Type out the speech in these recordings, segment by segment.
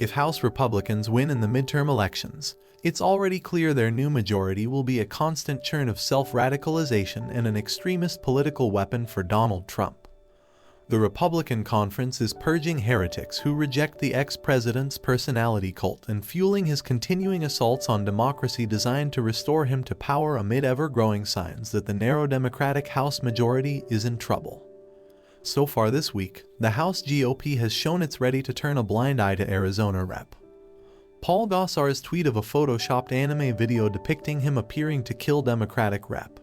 If House Republicans win in the midterm elections, it's already clear their new majority will be a constant churn of self-radicalization and an extremist political weapon for Donald Trump. The Republican conference is purging heretics who reject the ex-president's personality cult and fueling his continuing assaults on democracy designed to restore him to power amid ever-growing signs that the narrow Democratic House majority is in trouble. So far this week, the House GOP has shown it's ready to turn a blind eye to Arizona Rep. Paul Gosar's tweet of a photoshopped anime video depicting him appearing to kill Democratic Rep.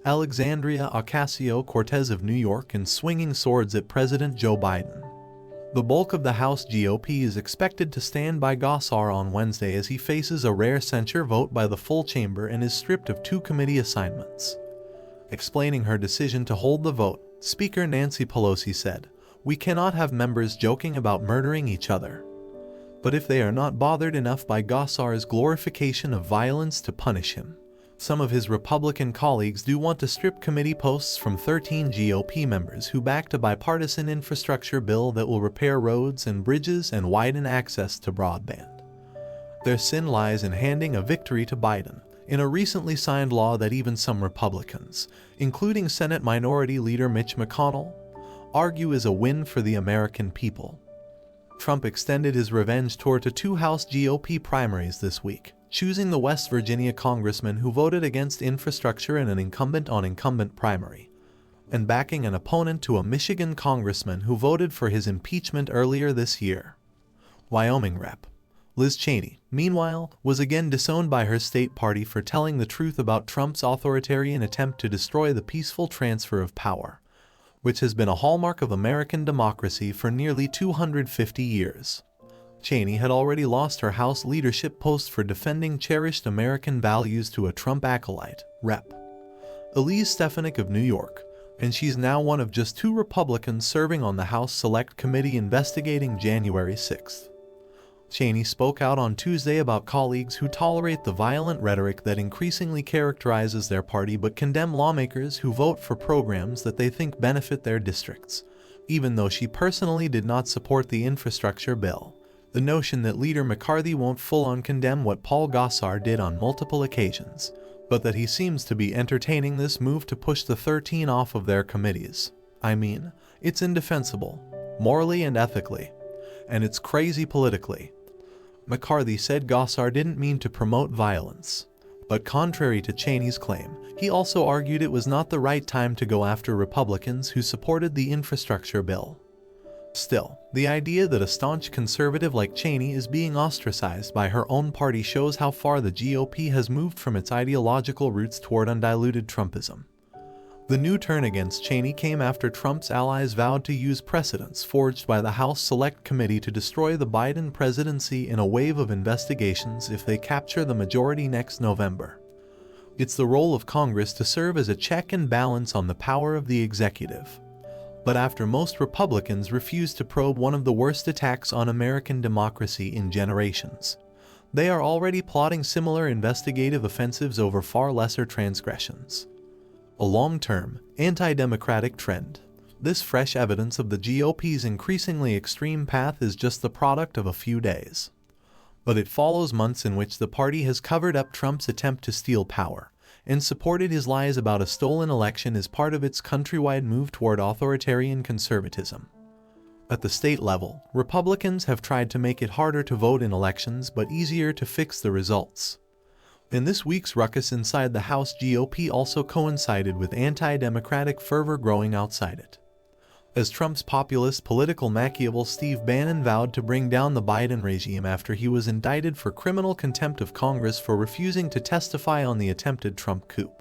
Alexandria Ocasio-Cortez of New York and swinging swords at President Joe Biden. The bulk of the House GOP is expected to stand by Gosar on Wednesday as he faces a rare censure vote by the full chamber and is stripped of 2 committee assignments. Explaining her decision to hold the vote, Speaker Nancy Pelosi said, "We cannot have members joking about murdering each other. But if they are not bothered enough by Gosar's glorification of violence to punish him, some of his Republican colleagues do want to strip committee posts from 13 GOP members who backed a bipartisan infrastructure bill that will repair roads and bridges and widen access to broadband. Their sin lies in handing a victory to Biden in a recently signed law that even some Republicans, including Senate Minority Leader Mitch McConnell, argue is a win for the American people." Trump extended his revenge tour to 2 House GOP primaries this week, choosing the West Virginia congressman who voted against infrastructure in an incumbent-on-incumbent primary, and backing an opponent to a Michigan congressman who voted for his impeachment earlier this year. Wyoming Rep. Liz Cheney, meanwhile, was again disowned by her state party for telling the truth about Trump's authoritarian attempt to destroy the peaceful transfer of power, which has been a hallmark of American democracy for nearly 250 years. Cheney had already lost her House leadership post for defending cherished American values to a Trump acolyte, Rep. Elise Stefanik of New York, and she's now one of just 2 Republicans serving on the House Select Committee investigating January 6th. Cheney spoke out on Tuesday about colleagues who tolerate the violent rhetoric that increasingly characterizes their party but condemn lawmakers who vote for programs that they think benefit their districts, even though she personally did not support the infrastructure bill. The notion that Leader McCarthy won't full-on condemn what Paul Gosar did on multiple occasions, but that he seems to be entertaining this move to push the 13 off of their committees. I mean, it's indefensible, morally and ethically, and it's crazy politically. McCarthy said Gosar didn't mean to promote violence, but contrary to Cheney's claim, he also argued it was not the right time to go after Republicans who supported the infrastructure bill. Still, the idea that a staunch conservative like Cheney is being ostracized by her own party shows how far the GOP has moved from its ideological roots toward undiluted Trumpism. The new turn against Cheney came after Trump's allies vowed to use precedents forged by the House Select Committee to destroy the Biden presidency in a wave of investigations if they capture the majority next November. It's the role of Congress to serve as a check and balance on the power of the executive. But after most Republicans refuse to probe one of the worst attacks on American democracy in generations, they are already plotting similar investigative offensives over far lesser transgressions. A long-term, anti-democratic trend. This fresh evidence of the GOP's increasingly extreme path is just the product of a few days. But it follows months in which the party has covered up Trump's attempt to steal power, and supported his lies about a stolen election as part of its countrywide move toward authoritarian conservatism. At the state level, Republicans have tried to make it harder to vote in elections but easier to fix the results. And this week's ruckus inside the House GOP also coincided with anti-democratic fervor growing outside it, as Trump's populist political Machiavel Steve Bannon vowed to bring down the Biden regime after he was indicted for criminal contempt of Congress for refusing to testify on the attempted Trump coup.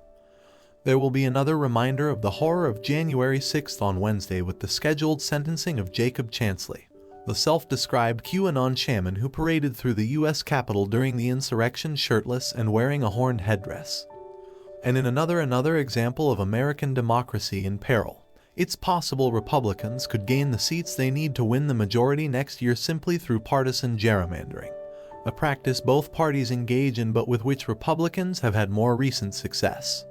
There will be another reminder of the horror of January 6th on Wednesday with the scheduled sentencing of Jacob Chansley, the self-described QAnon shaman who paraded through the U.S. Capitol during the insurrection shirtless and wearing a horned headdress. And in another example of American democracy in peril, it's possible Republicans could gain the seats they need to win the majority next year simply through partisan gerrymandering, a practice both parties engage in but with which Republicans have had more recent success.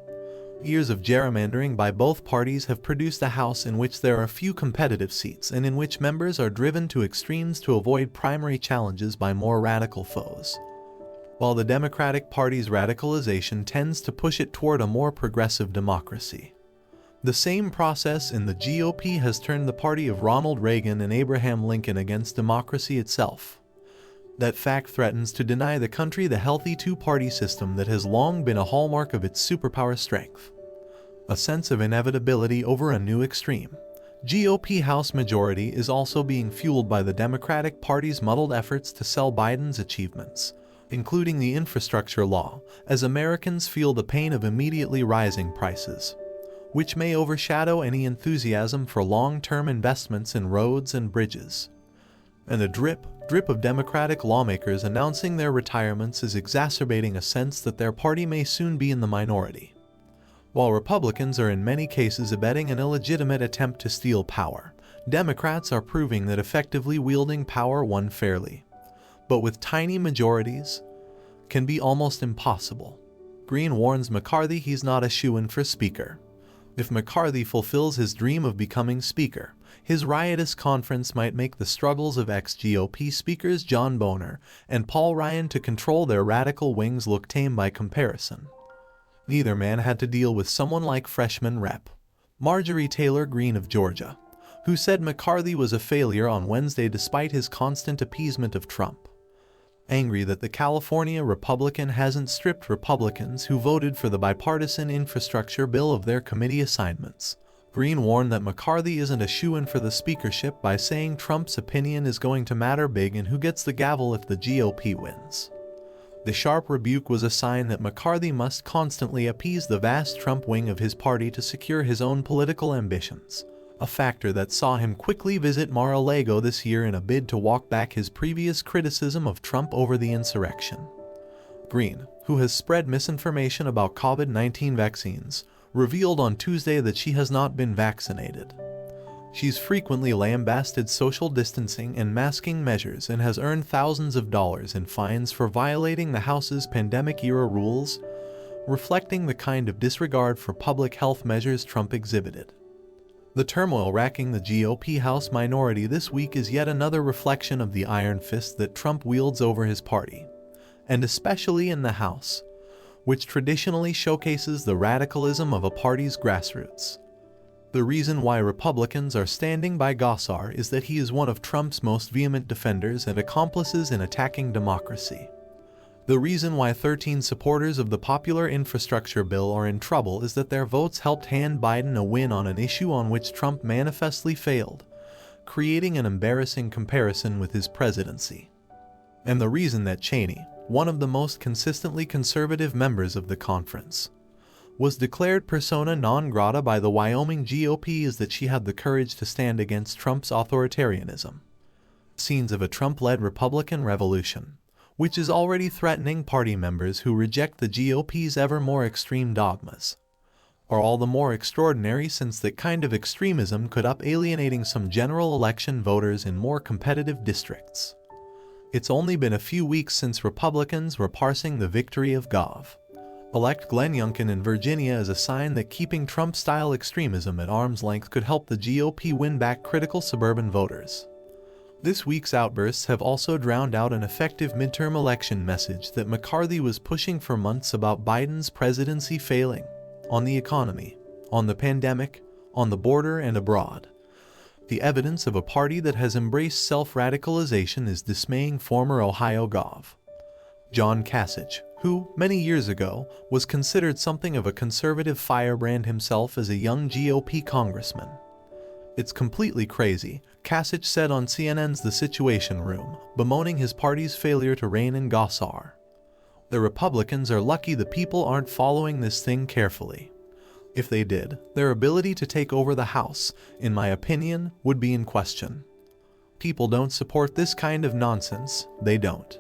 Years of gerrymandering by both parties have produced a House in which there are few competitive seats and in which members are driven to extremes to avoid primary challenges by more radical foes. While the Democratic Party's radicalization tends to push it toward a more progressive democracy. The same process in the GOP has turned the party of Ronald Reagan and Abraham Lincoln against democracy itself. That fact threatens to deny the country the healthy two-party system that has long been a hallmark of its superpower strength. A sense of inevitability over a new extreme. GOP House majority is also being fueled by the Democratic Party's muddled efforts to sell Biden's achievements, including the infrastructure law, as Americans feel the pain of immediately rising prices, which may overshadow any enthusiasm for long-term investments in roads and bridges. And the drip of Democratic lawmakers announcing their retirements is exacerbating a sense that their party may soon be in the minority. While Republicans are in many cases abetting an illegitimate attempt to steal power, Democrats are proving that effectively wielding power won fairly, but with tiny majorities, can be almost impossible. Green warns McCarthy he's not a shoo-in for Speaker. If McCarthy fulfills his dream of becoming Speaker, his riotous conference might make the struggles of ex-GOP Speakers John Boehner and Paul Ryan to control their radical wings look tame by comparison. Neither man had to deal with someone like freshman Rep. Marjorie Taylor Greene of Georgia, who said McCarthy was a failure on Wednesday despite his constant appeasement of Trump. Angry that the California Republican hasn't stripped Republicans who voted for the bipartisan infrastructure bill of their committee assignments, Greene warned that McCarthy isn't a shoo-in for the speakership by saying Trump's opinion is going to matter big in who gets the gavel if the GOP wins. The sharp rebuke was a sign that McCarthy must constantly appease the vast Trump wing of his party to secure his own political ambitions, a factor that saw him quickly visit Mar-a-Lago this year in a bid to walk back his previous criticism of Trump over the insurrection. Greene, who has spread misinformation about COVID-19 vaccines, revealed on Tuesday that she has not been vaccinated. She's frequently lambasted social distancing and masking measures and has earned thousands of dollars in fines for violating the House's pandemic-era rules, reflecting the kind of disregard for public health measures Trump exhibited. The turmoil racking the GOP House minority this week is yet another reflection of the iron fist that Trump wields over his party, and especially in the House, which traditionally showcases the radicalism of a party's grassroots. The reason why Republicans are standing by Gosar is that he is one of Trump's most vehement defenders and accomplices in attacking democracy. The reason why 13 supporters of the popular infrastructure bill are in trouble is that their votes helped hand Biden a win on an issue on which Trump manifestly failed, creating an embarrassing comparison with his presidency. And the reason that Cheney, one of the most consistently conservative members of the conference, was declared persona non grata by the Wyoming GOP is that she had the courage to stand against Trump's authoritarianism. Scenes of a Trump-led Republican revolution, which is already threatening party members who reject the GOP's ever more extreme dogmas, are all the more extraordinary since that kind of extremism could up alienating some general election voters in more competitive districts. It's only been a few weeks since Republicans were parsing the victory of Gov.elect Glenn Youngkin in Virginia as a sign that keeping Trump-style extremism at arm's length could help the GOP win back critical suburban voters. This week's outbursts have also drowned out an effective midterm election message that McCarthy was pushing for months about Biden's presidency failing, on the economy, on the pandemic, on the border and abroad. The evidence of a party that has embraced self-radicalization is dismaying former Ohio Gov. John Kasich, who, many years ago, was considered something of a conservative firebrand himself as a young GOP congressman. "It's completely crazy," Kasich said on CNN's The Situation Room, bemoaning his party's failure to rein in Gosar. "The Republicans are lucky the people aren't following this thing carefully. If they did, their ability to take over the House, in my opinion, would be in question. People don't support this kind of nonsense, they don't."